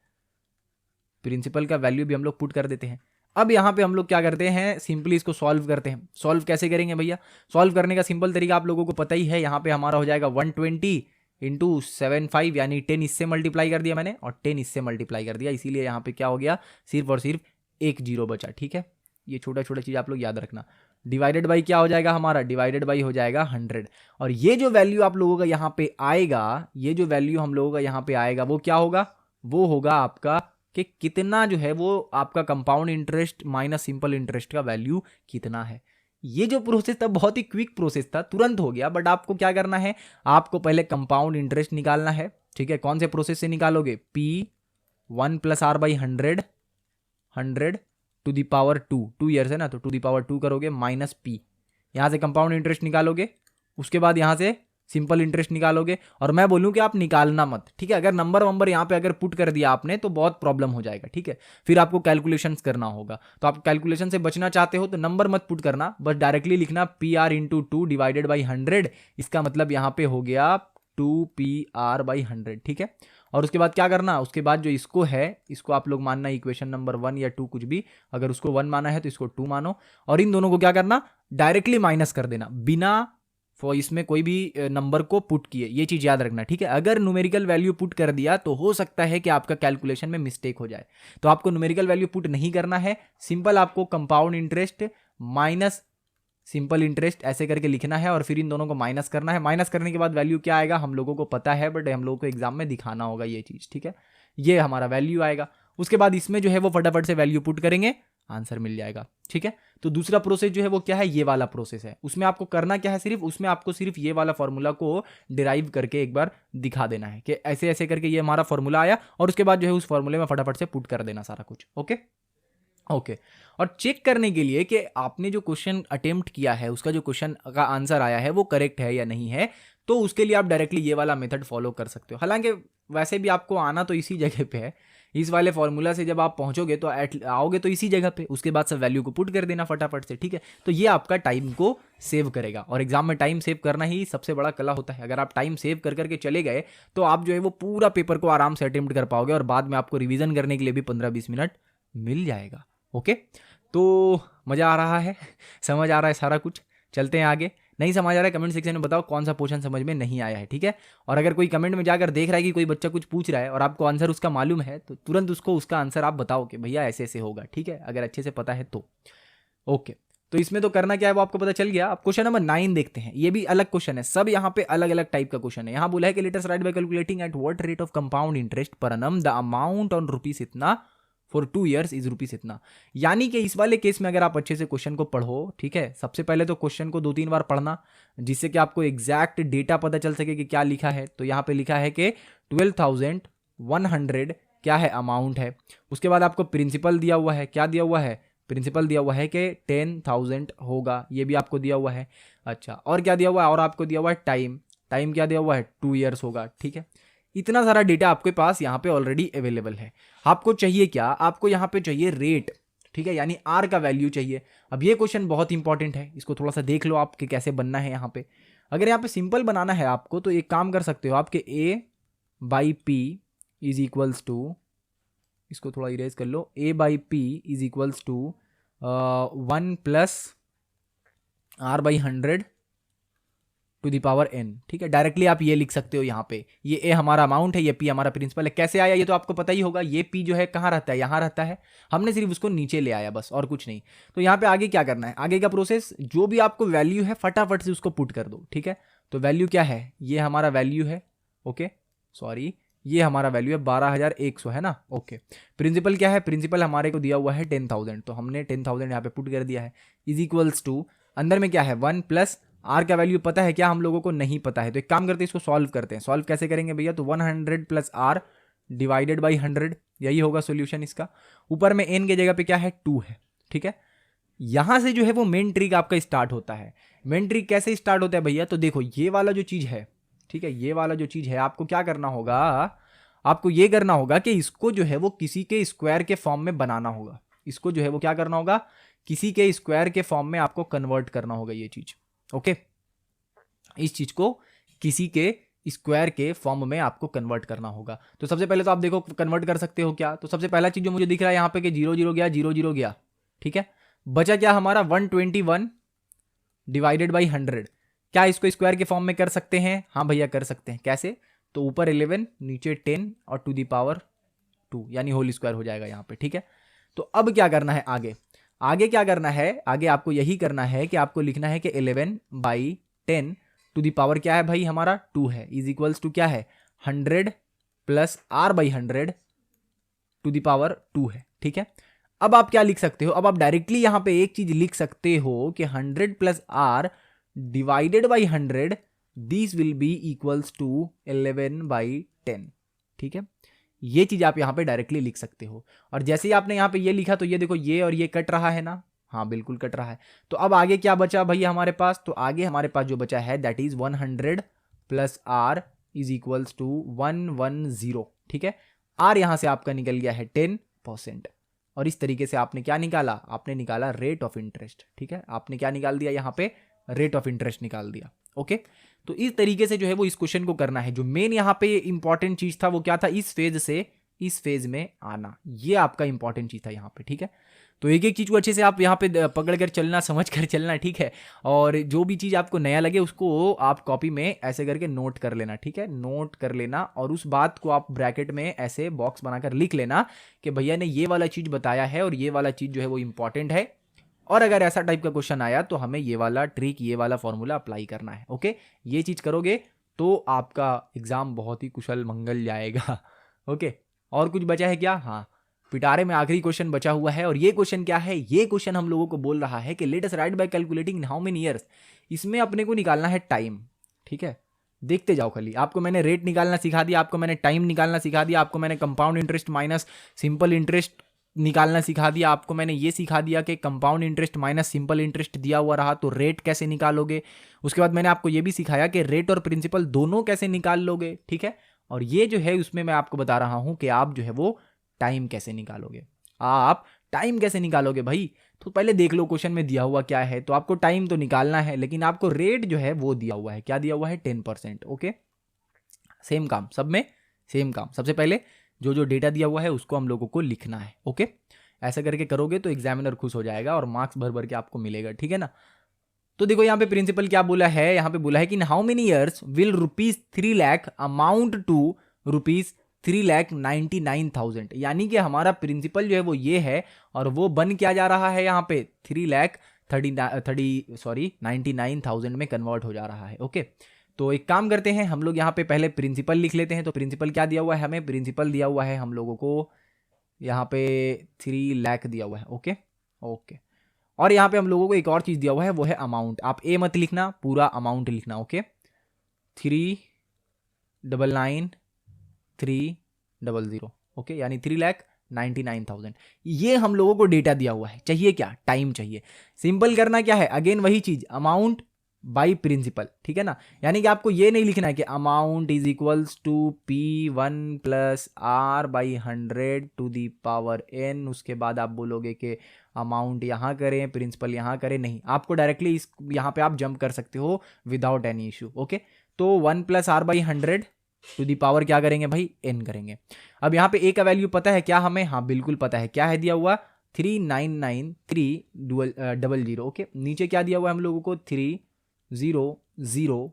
प्रिंसिपल का वैल्यू भी हम लोग पुट कर देते हैं। अब यहाँ पे हम लोग क्या करते हैं, सिंपली इसको सॉल्व करते हैं। सॉल्व कैसे करेंगे भैया, सॉल्व करने का सिंपल तरीका आप लोगों को पता ही है। यहाँ पे हमारा हो जाएगा 120 इंटू 75, यानी 10 इससे मल्टीप्लाई कर दिया मैंने और 10 इससे मल्टीप्लाई कर दिया, इसीलिए यहाँ पे क्या हो गया, सिर्फ और सिर्फ एक जीरो बचा, ठीक है। ये छोटा छोटा चीज़ आप लोग याद रखना। डिवाइडेड बाई क्या हो जाएगा हमारा, डिवाइडेड बाई हो जाएगा 100। और ये जो वैल्यू आप लोगों का यहाँ पे आएगा, ये जो वैल्यू हम लोगों का यहाँ पे आएगा वो क्या होगा, वो होगा आपका कि कितना जो है वो आपका compound interest minus simple interest का वैल्यू कितना है। ये जो प्रोसेस था बहुत ही क्विक प्रोसेस था, तुरंत हो गया। बट आपको क्या करना है, आपको पहले कंपाउंड इंटरेस्ट निकालना है, ठीक है। कौन से प्रोसेस से निकालोगे, P1 + R by 100 to the power 2 years है ना, तो टू दी पावर 2 करोगे माइनस P, यहाँ से कंपाउंड इंटरेस्ट निकालोगे। उसके बाद यहाँ से सिंपल इंटरेस्ट निकालोगे। और मैं बोलूँ कि आप निकालना मत, ठीक है। अगर नंबर यहाँ पे अगर पुट कर दिया आपने तो बहुत प्रॉब्लम हो जाएगा, ठीक है। फिर आपको कैलकुलेशंस करना होगा, तो आप कैलकुलेशन से बचना चाहते हो तो नंबर मत पुट करना, बस डायरेक्टली लिखना PR इंटू 2 डिवाइडेड बाई 100। इसका मतलब यहाँ पे हो गया 2PR बाई 100, ठीक है। और उसके बाद क्या करना, उसके बाद जो इसको है इसको आप लोग मानना इक्वेशन नंबर 1 या 2 कुछ भी, अगर उसको 1 माना है तो इसको 2 मानो। और इन दोनों को क्या करना, डायरेक्टली माइनस कर देना बिना इसमें कोई भी नंबर को पुट किए, ये चीज़ याद रखना, ठीक है। अगर न्यूमेरिकल वैल्यू पुट कर दिया तो हो सकता है कि आपका कैलकुलेशन में मिस्टेक हो जाए, तो आपको न्यूमेरिकल वैल्यू पुट नहीं करना है। सिंपल आपको compound interest minus simple interest ऐसे करके लिखना है और फिर इन दोनों को माइनस करना है। माइनस करने के बाद वैल्यू क्या आएगा हम लोगों को पता है, बट हम लोगों को एग्जाम में दिखाना होगा ये चीज़, ठीक है। ये हमारा वैल्यू आएगा। उसके बाद इसमें जो है वो फटाफट से वैल्यू पुट करेंगे, आंसर मिल जाएगा, ठीक है। तो दूसरा प्रोसेस जो है वो क्या है, ये वाला प्रोसेस है। उसमें आपको करना क्या है, सिर्फ उसमें आपको सिर्फ ये वाला फॉर्मूला को डिराइव करके एक बार दिखा देना है कि ऐसे ऐसे करके ये हमारा फॉर्मूला आया, और उसके बाद जो है उस फॉर्मूले में फटाफट से पुट कर देना सारा कुछ, ओके। ओके और चेक करने के लिए कि आपने जो क्वेश्चन अटेम्प्ट किया है उसका जो क्वेश्चन का आंसर आया है वो करेक्ट है या नहीं है, तो उसके लिए आप डायरेक्टली ये वाला मेथड फॉलो कर सकते हो। हालांकि वैसे भी आपको आना तो इसी जगह पे है, इस वाले फॉर्मूला से जब आप पहुंचोगे तो आओगे तो इसी जगह पे, उसके बाद सब वैल्यू को पुट कर देना फटाफट से, ठीक है। तो ये आपका टाइम को सेव करेगा, और एग्जाम में टाइम सेव करना ही सबसे बड़ा कला होता है। अगर आप टाइम सेव कर करके चले गए तो आप जो है वो पूरा पेपर को आराम से अटेम्प्ट कर पाओगे, और बाद में आपको रिविजन करने के लिए भी 15-20 मिनट मिल जाएगा। ओके, तो मज़ा आ रहा है, समझ आ रहा है सारा कुछ। चलते हैं आगे। नहीं समझ आ रहा है कमेंट सेक्शन में बताओ कौन सा पोर्शन समझ में नहीं आया है, ठीक है। और अगर कोई कमेंट में जाकर देख रहा है कि कोई बच्चा कुछ पूछ रहा है और आपको आंसर उसका मालूम है, तो तुरंत उसको उसका आंसर आप बताओ कि भैया ऐसे ऐसे होगा, ठीक है, अगर अच्छे से पता है तो। ओके, तो इसमें तो करना क्या है वो आपको पता चल गया। अब क्वेश्चन नंबर 9 देखते हैं। ये भी अलग क्वेश्चन है, सब यहाँ पे अलग अलग टाइप का क्वेश्चन है। यहाँ बोला है कि let us write by calculating at what rate of compound interest पर annum the amount on rupees इतना फॉर 2 years इज रुपीस इतना। यानी कि इस वाले केस में अगर आप अच्छे से क्वेश्चन को पढ़ो, ठीक है, सबसे पहले तो क्वेश्चन को 2-3 बार पढ़ना, जिससे कि आपको एग्जैक्ट डेटा पता चल सके कि क्या लिखा है। तो यहाँ पे लिखा है कि 12,100 क्या है, अमाउंट है। उसके बाद आपको प्रिंसिपल दिया हुआ है, क्या दिया हुआ है, प्रिंसिपल दिया हुआ है कि 10,000 होगा, ये भी आपको दिया हुआ है। अच्छा, और क्या दिया हुआ है, और आपको दिया हुआ है टाइम, टाइम क्या दिया हुआ है, 2 years होगा, ठीक है। इतना सारा डेटा आपके पास यहाँ पे ऑलरेडी अवेलेबल है। आपको चाहिए क्या, आपको यहाँ पे चाहिए रेट, ठीक है, यानी आर का वैल्यू चाहिए। अब ये क्वेश्चन बहुत इंपॉर्टेंट है, इसको थोड़ा सा देख लो आप कि कैसे बनना है यहाँ पे। अगर यहाँ पे सिंपल बनाना है आपको तो एक काम कर सकते हो आपके A by P is equals to, इसको थोड़ा इरेज कर लो, A by P is equals to 1 plus R by 100 to the power n, ठीक है। डायरेक्टली आप ये लिख सकते हो यहाँ पे, ये ए हमारा अमाउंट है, ये पी हमारा प्रिंसिपल है। कैसे आया ये तो आपको पता ही होगा, ये पी जो है कहाँ रहता है, यहाँ रहता है, हमने सिर्फ उसको नीचे ले आया बस, और कुछ नहीं। तो यहाँ पे आगे क्या करना है, आगे का प्रोसेस, जो भी आपको वैल्यू है फटाफट से उसको पुट कर दो, ठीक है। तो वैल्यू क्या है, ये हमारा वैल्यू है, ओके सॉरी, ये हमारा वैल्यू है 12,100 है ना, ओके। प्रिंसिपल क्या है, प्रिंसिपल हमारे को दिया हुआ है 10,000, तो हमने 10,000 यहाँ पे पुट कर दिया है, इज इक्वल्स टू, अंदर में क्या है 1 प्लस आर का वैल्यू पता है क्या, हम लोगों को नहीं पता है। तो एक काम करते हैं, इसको सॉल्व करते हैं। सॉल्व कैसे करेंगे भैया, तो 100 प्लस आर डिवाइडेड बाई 100, यही होगा सॉल्यूशन इसका। ऊपर में एन के जगह पे क्या है, 2 है, ठीक है। यहां से जो है वो मेन ट्रिक आपका स्टार्ट होता है। मेन ट्रिक कैसे स्टार्ट होता है भैया, तो देखो ये वाला जो चीज है, ठीक है, ये वाला जो चीज है आपको क्या करना होगा, आपको ये करना होगा कि इसको जो है वो किसी के स्क्वायर के फॉर्म में बनाना होगा। इसको जो है वो क्या करना होगा, किसी के स्क्वायर के फॉर्म में आपको कन्वर्ट करना होगा ये चीज, ओके। इस चीज को किसी के स्क्वायर के फॉर्म में आपको कन्वर्ट करना होगा। तो सबसे पहले तो आप देखो कन्वर्ट कर सकते हो क्या, तो सबसे पहला चीज जो मुझे दिख रहा है यहाँ पे कि 0 गया, 0 गया, ठीक है। बचा क्या हमारा 121 डिवाइडेड बाई 100। क्या इसको स्क्वायर के फॉर्म में कर सकते हैं, हाँ भैया कर सकते हैं। कैसे, तो ऊपर 11 नीचे 10 और टू दी पावर 2, यानी होल स्क्वायर हो जाएगा यहाँ पे, ठीक है। तो अब क्या करना है आगे, आगे क्या करना है, आगे आपको यही करना है कि आपको लिखना है कि 11 बाई 10 टू दी पावर क्या है भाई हमारा 2 है, इज इक्वल्स टू क्या है 100 plus R by 100 to the power 2 है, ठीक है। अब आप क्या लिख सकते हो, अब आप डायरेक्टली यहां पे एक चीज लिख सकते हो कि 100 plus R divided by 100 this will be equals to 11 by 10, ठीक है। ये चीज आप यहां पे डायरेक्टली लिख सकते हो। और जैसे ही आपने यहां पे ये लिखा तो ये देखो ये और ये कट रहा है ना, हाँ बिल्कुल कट रहा है। तो अब आगे क्या बचा भैया हमारे पास, तो आगे हमारे पास जो बचा है that is 100 plus R is equals to 110, ठीक है। आर यहां से आपका निकल गया है 10%, और इस तरीके से आपने क्या निकाला, आपने निकाला रेट ऑफ इंटरेस्ट, ठीक है। आपने क्या निकाल दिया यहाँ पे, रेट ऑफ इंटरेस्ट निकाल दिया, ओके। तो इस तरीके से जो है वो इस क्वेश्चन को करना है। जो मेन यहाँ पे इंपॉर्टेंट चीज था वो क्या था, इस फेज से इस फेज में आना, ये आपका इंपॉर्टेंट चीज था यहाँ पे, ठीक है। तो एक एक चीज को अच्छे से आप यहाँ पे पकड़ कर चलना, समझ कर चलना, ठीक है। और जो भी चीज आपको नया लगे उसको आप कॉपी में ऐसे करके नोट कर लेना, ठीक है, नोट कर लेना। और उस बात को आप ब्रैकेट में ऐसे बॉक्स बनाकर लिख लेना कि भैया ने ये वाला चीज बताया है और ये वाला चीज जो है वो इंपॉर्टेंट है, और अगर ऐसा टाइप का क्वेश्चन आया तो हमें ये वाला ट्रिक, ये वाला फॉर्मूला अप्लाई करना है, ओके। ये चीज करोगे तो आपका एग्जाम बहुत ही कुशल मंगल जाएगा, ओके। और कुछ बचा है क्या, हाँ पिटारे में आखिरी क्वेश्चन बचा हुआ है। और ये क्वेश्चन क्या है, ये क्वेश्चन हम लोगों को बोल रहा है कि let us write by calculating how many years. इसमें अपने को निकालना है टाइम, ठीक है। देखते जाओ खाली, आपको मैंने रेट निकालना सिखा दिया, आपको मैंने टाइम निकालना सिखा दिया, आपको मैंने compound interest minus simple interest निकालना सिखा दिया आपको मैंने, ये सिखा दिया कि compound interest minus simple interest दिया हुआ रहा तो रेट कैसे निकालोगे। उसके बाद मैंने आपको ये भी सिखाया कि रेट और प्रिंसिपल दोनों कैसे निकाल लोगे, ठीक है। और ये जो है उसमें मैं आपको बता रहा हूं कि आप जो है वो टाइम कैसे निकालोगे। आप टाइम कैसे निकालोगे भाई, तो पहले देख लो क्वेश्चन में दिया हुआ क्या है। तो आपको टाइम तो निकालना है, लेकिन आपको रेट जो है वो दिया हुआ है, क्या दिया हुआ है, 10%। ओके, सेम काम सब में, सेम काम। सबसे पहले जो जो डेटा दिया हुआ है उसको हम लोगों को लिखना है। ओके, ऐसा करके करोगे तो एग्जामिनर खुश हो जाएगा और मार्क्स भर भर के आपको मिलेगा, ठीक है ना। तो देखो यहाँ पे प्रिंसिपल क्या बोला है, यहाँ पे बोला है कि in how many years will ₹3 lakh amount to ₹3,99,000। यानी कि हमारा प्रिंसिपल जो है वो ये है और वो बन क्या जा रहा है यहाँ पे 3,99,000 में कन्वर्ट हो जा रहा है। ओके, तो एक काम करते हैं हम लोग यहाँ पे पहले प्रिंसिपल लिख लेते हैं। तो प्रिंसिपल क्या दिया हुआ है हमें, प्रिंसिपल दिया हुआ है हम लोगों को यहाँ पे 3 लाख दिया हुआ है। ओके ओके, और यहाँ पे हम लोगों को एक और चीज़ दिया हुआ है वो है अमाउंट। आप ए मत लिखना, पूरा अमाउंट लिखना। ओके, 3,99,300। ओके, यानी 3,99,000। ये हम लोगों को डेटा दिया हुआ है। चाहिए क्या, टाइम चाहिए। सिंपल करना क्या है, अगेन वही चीज, अमाउंट बाई प्रिंसिपल, ठीक है ना। यानी कि आपको ये नहीं लिखना है कि amount is equals to P1 plus R by 100 to the power n। उसके बाद आप बोलोगे कि अमाउंट यहाँ करें, प्रिंसिपल यहाँ करें, नहीं, आपको डायरेक्टली इस यहाँ पे आप जंप कर सकते हो विदाउट एनी इशू। ओके, तो 1 plus R by 100 to the power क्या करेंगे भाई, n करेंगे। अब यहाँ पे a का वैल्यू पता है क्या हमें, हाँ बिल्कुल पता है, क्या है दिया हुआ 3,99,300। ओके, नीचे क्या दिया हुआ है हम लोगों को 3,0,0,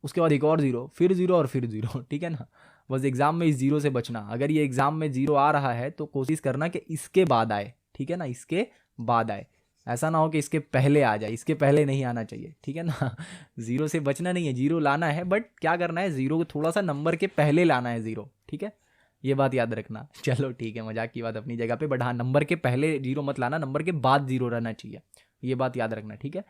उसके बाद एक और 0, फिर 0 और फिर 0, ठीक है ना। बस एग्जाम में इस 0 से बचना। अगर ये एग्जाम में 0 आ रहा है तो कोशिश करना कि इसके बाद आए, ठीक है ना, इसके बाद आए। ऐसा ना हो कि इसके पहले आ जाए, इसके पहले नहीं आना चाहिए, ठीक है ना। 0 से बचना नहीं है, 0 लाना है, बट क्या करना है, 0 को थोड़ा सा नंबर के पहले लाना है 0, ठीक है, ये बात याद रखना। चलो ठीक है, मजाक की बात अपनी जगह पे, बट हाँ नंबर के पहले 0 मत लाना, नंबर के बाद 0 रहना चाहिए, ये बात याद रखना, ठीक है।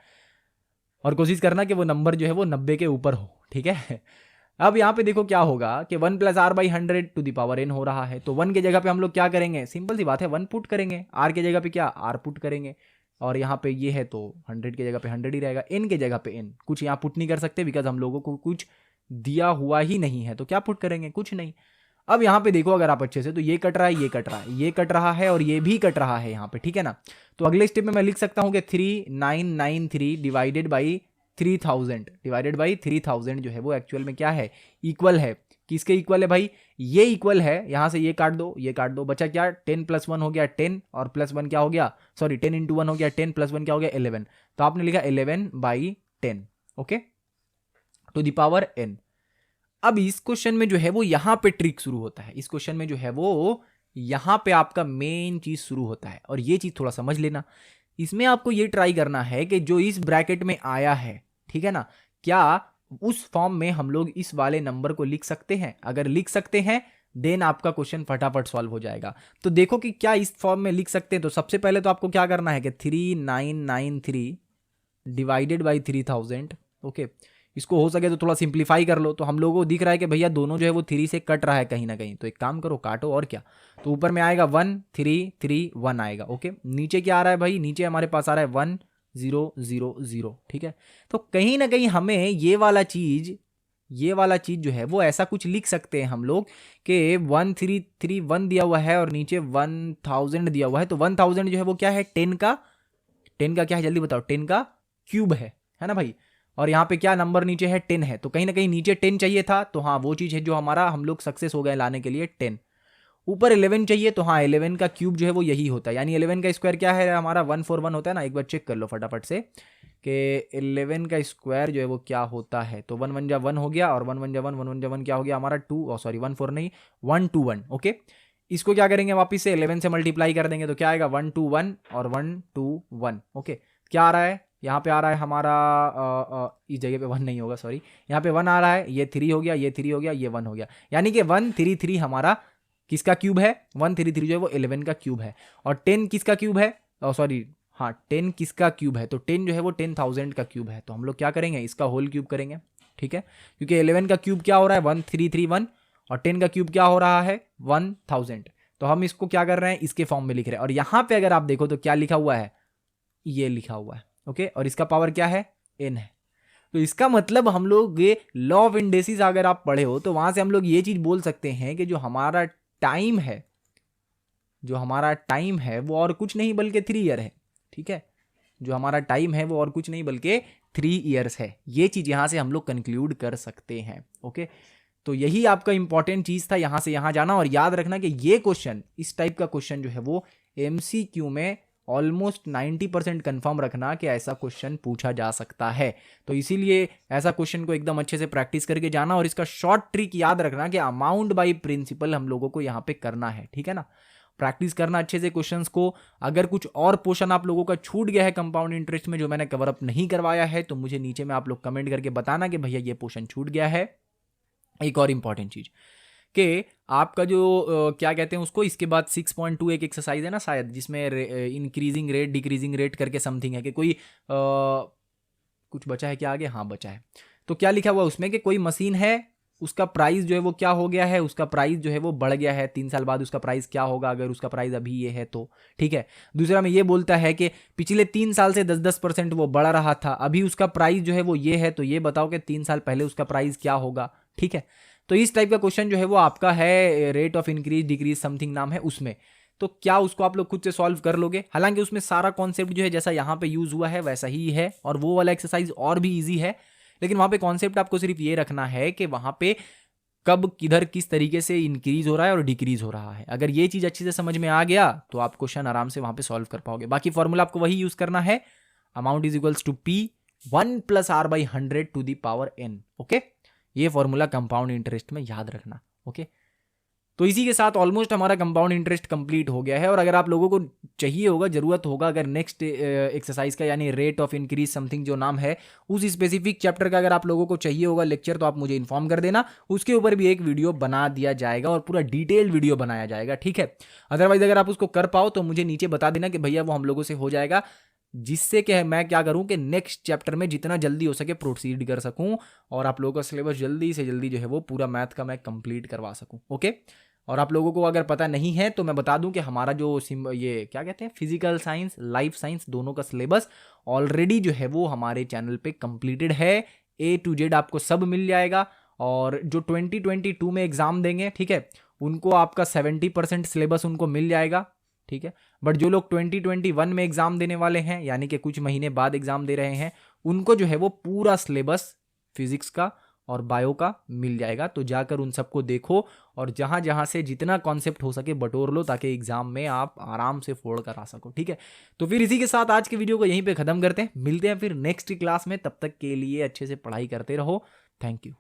और कोशिश करना कि वो नंबर जो है वो 90 के ऊपर हो, ठीक है। अब यहाँ पे देखो क्या होगा कि 1 plus R by 100 to the power n हो रहा है। तो 1 के जगह पे हम लोग क्या करेंगे, सिंपल सी बात है 1 पुट करेंगे, R के जगह पे क्या R पुट करेंगे, और यहाँ पे ये है तो 100 के जगह पे 100 ही रहेगा, n के जगह पे n। कुछ यहाँ पुट नहीं कर सकते बिकॉज हम लोगों को कुछ दिया हुआ ही नहीं है, तो क्या पुट करेंगे, कुछ नहीं। अब यहाँ पे देखो अगर आप अच्छे से, तो ये कट रहा है, ये कट रहा है, ये कट रहा है और ये भी कट रहा है यहाँ पे, ठीक है ना। तो अगले स्टेप में मैं लिख सकता हूँ कि 3,993 डिवाइडेड बाई 3,000 जो है वो एक्चुअल में क्या है, इक्वल है, किसके इक्वल है भाई, ये इक्वल है, यहां से ये काट दो, ये काट दो, बचा क्या, 10 प्लस 1 हो गया 10 और प्लस 1 क्या हो गया, सॉरी 10 इंटू 1 हो गया 10 प्लस 1 क्या हो गया 11। तो आपने लिखा 11 by 10, okay, to the power n। अब इस क्वेश्चन में जो है वो यहां पे ट्रिक शुरू होता है, इस क्वेश्चन में जो है वो यहां पे आपका मेन चीज शुरू होता है, और ये चीज थोड़ा समझ लेना। इसमें आपको ये ट्राई करना है कि जो इस ब्रैकेट में आया है, ठीक है ना, क्या उस फॉर्म में हम लोग इस वाले नंबर को लिख सकते हैं। अगर लिख सकते हैं देन आपका क्वेश्चन फटाफट सॉल्व हो जाएगा। तो देखो कि क्या इस फॉर्म में लिख सकते हैं। तो सबसे पहले तो आपको क्या करना है कि 3,993 डिवाइडेड बाई 3,000। ओके, इसको हो सके तो थोड़ा सिंप्लीफाई कर लो। तो हम लोगों को दिख रहा है कि भैया दोनों जो है वो 3 से कट रहा है कहीं ना कहीं, तो एक काम करो काटो और क्या। तो ऊपर में आएगा 1 3 3 1 आएगा। ओके, नीचे क्या आ रहा है भाई, नीचे हमारे पास आ रहा है 1 0 0 0, ठीक है। तो कहीं ना कहीं हमें ये वाला चीज जो है वो ऐसा कुछ लिख सकते हैं हम लोग कि 1331 दिया हुआ है और नीचे 1000 दिया हुआ है। तो 1000 जो है वो क्या है, 10 का क्या है जल्दी बताओ, 10 का क्यूब है ना भाई। और यहाँ पे क्या नंबर नीचे है, 10 है, तो कहीं ना कहीं नीचे 10 चाहिए था। तो हाँ वो चीज़ है जो हमारा हम लोग सक्सेस हो गए लाने के लिए 10। ऊपर 11 चाहिए, तो हाँ 11 का क्यूब जो है वो यही होता है, यानी 11 का स्क्वायर क्या है हमारा 141 होता है ना। एक बार चेक कर लो फटाफट से कि 11 का स्क्वायर जो है वो क्या होता है। तो 1 1 जा 1 हो गया और 1 1 जा 1 1 1 जा 1 क्या हो गया हमारा 2, सॉरी 1 4 नहीं 121। ओके, इसको क्या करेंगे वापिस से 11 से मल्टीप्लाई कर देंगे, तो क्या आएगा 121 और 121। ओके, क्या आ रहा है यहाँ पे, आ रहा है हमारा इस जगह पे 1 नहीं होगा, सॉरी यहाँ पे 1 आ रहा है, ये 3 हो गया, ये 3 हो गया, ये 1 हो गया, यानी कि 133 हमारा किसका क्यूब है, 133 जो है वो 11 का क्यूब है। और 10 किसका क्यूब है, सॉरी हाँ 10 किसका क्यूब है, तो 10 जो है वो 10,000 का क्यूब है। तो हम लोग क्या करेंगे, इसका होल क्यूब करेंगे, ठीक है, क्योंकि 11 का क्यूब क्या हो रहा है 1331 और 10 का क्यूब क्या हो रहा है 1000। तो हम इसको क्या कर रहे हैं, इसके फॉर्म में लिख रहे हैं। और यहाँ पे अगर आप देखो तो क्या लिखा हुआ है, ये लिखा हुआ है, ओके। और इसका पावर क्या है, n है। तो इसका मतलब हम लोग ये लॉ ऑफ इंडेसिस अगर आप पढ़े हो तो वहां से हम लोग ये चीज बोल सकते हैं कि जो हमारा टाइम है, वो और कुछ नहीं बल्कि 3 ईयर है, ठीक है। जो हमारा टाइम है वो और कुछ नहीं बल्कि 3 ईयर्स है। ये चीज यहां से हम लोग कंक्लूड कर सकते हैं, ओके। तो यही आपका इंपॉर्टेंट चीज था, यहां से यहां जाना। और याद रखना कि ये क्वेश्चन, इस टाइप का क्वेश्चन जो है वो MCQ में ऑलमोस्ट 90% कंफर्म रखना कि ऐसा क्वेश्चन पूछा जा सकता है। तो इसीलिए ऐसा क्वेश्चन को एकदम अच्छे से प्रैक्टिस करके जाना। और इसका शॉर्ट ट्रिक याद रखना कि अमाउंट बाय प्रिंसिपल हम लोगों को यहाँ पे करना है, ठीक है ना। प्रैक्टिस करना अच्छे से क्वेश्चंस को। अगर कुछ और पोर्शन आप लोगों का छूट गया है कंपाउंड इंटरेस्ट में जो मैंने कवर अप नहीं करवाया है, तो मुझे नीचे में आप लोग कमेंट करके बताना कि भैया ये पोर्शन छूट गया है। एक और इंपॉर्टेंट चीज कि आपका जो क्या कहते हैं उसको, इसके बाद 6.2 एक एक्सरसाइज है ना शायद, जिसमें इंक्रीजिंग रेट डिक्रीजिंग रेट करके समथिंग है कि कोई कुछ बचा है क्या आगे, हाँ बचा है। तो क्या लिखा हुआ उसमें कि कोई मशीन है, उसका प्राइस जो है वो क्या हो गया है, उसका प्राइस जो है वो बढ़ गया है। 3 साल बाद उसका प्राइस क्या होगा अगर उसका प्राइस अभी ये है तो, ठीक है। दूसरा में ये बोलता है कि पिछले 3 साल से 10% वो बढ़ रहा था, अभी उसका प्राइस जो है वो ये है, तो ये बताओ कि 3 साल पहले उसका प्राइस क्या होगा, ठीक है। तो इस टाइप का क्वेश्चन जो है वो आपका है, rate of increase decrease something नाम है उसमें। तो क्या उसको आप लोग खुद से सॉल्व कर लोगे? हालांकि उसमें सारा कॉन्सेप्ट जो है जैसा यहाँ पे यूज हुआ है वैसा ही है, और वो वाला एक्सरसाइज और भी इजी है। लेकिन वहां पे कॉन्सेप्ट आपको सिर्फ ये रखना है कि वहां पे कब किधर किस तरीके से इंक्रीज हो रहा है और डिक्रीज हो रहा है। अगर ये चीज अच्छी से समझ में आ गया तो आप क्वेश्चन आराम से वहां पे सॉल्व कर पाओगे। बाकी फॉर्मूला आपको वही यूज करना है, amount is equals to P 1 + R/100 to the power n, okay. ये फॉर्मूला कंपाउंड इंटरेस्ट में याद रखना, ओके। तो इसी के साथ ऑलमोस्ट हमारा कंपाउंड इंटरेस्ट कंप्लीट हो गया है। और अगर आप लोगों को चाहिए होगा, जरूरत होगा अगर नेक्स्ट एक्सरसाइज का, यानी रेट ऑफ इंक्रीज समथिंग जो नाम है, उस स्पेसिफिक चैप्टर का अगर आप लोगों को चाहिए होगा लेक्चर, तो आप मुझे इन्फॉर्म कर देना, उसके ऊपर भी एक वीडियो बना दिया जाएगा और पूरा डिटेल वीडियो बनाया जाएगा, ठीक है। अदरवाइज अगर आप उसको कर पाओ तो मुझे नीचे बता देना कि भैया वो हम लोगों से हो जाएगा, जिससे कि मैं क्या करूं कि नेक्स्ट चैप्टर में जितना जल्दी हो सके प्रोसीड कर सकूं और आप लोगों का सिलेबस जल्दी से जल्दी जो है वो पूरा मैथ का मैं कंप्लीट करवा सकूं, ओके। और आप लोगों को अगर पता नहीं है तो मैं बता दूं कि हमारा जो ये क्या कहते हैं, फिजिकल साइंस लाइफ साइंस दोनों का सिलेबस ऑलरेडी जो है वो हमारे चैनल पे कंप्लीटेड है। A to Z आपको सब मिल जाएगा। और जो 2022 में एग्जाम देंगे, ठीक है, उनको आपका 70% सिलेबस उनको मिल जाएगा, ठीक है। बट जो लोग 2021 में एग्जाम देने वाले हैं, यानी कि कुछ महीने बाद एग्जाम दे रहे हैं, उनको जो है वो पूरा सिलेबस फिजिक्स का और बायो का मिल जाएगा। तो जाकर उन सबको देखो और जहां जहां से जितना कॉन्सेप्ट हो सके बटोर लो, ताकि एग्जाम में आप आराम से फोड़ कर आ सको, ठीक है। तो फिर इसी के साथ आज के वीडियो को यहीं पे खत्म करते हैं, मिलते हैं फिर नेक्स्ट क्लास में। तब तक के लिए अच्छे से पढ़ाई करते रहो। Thank you.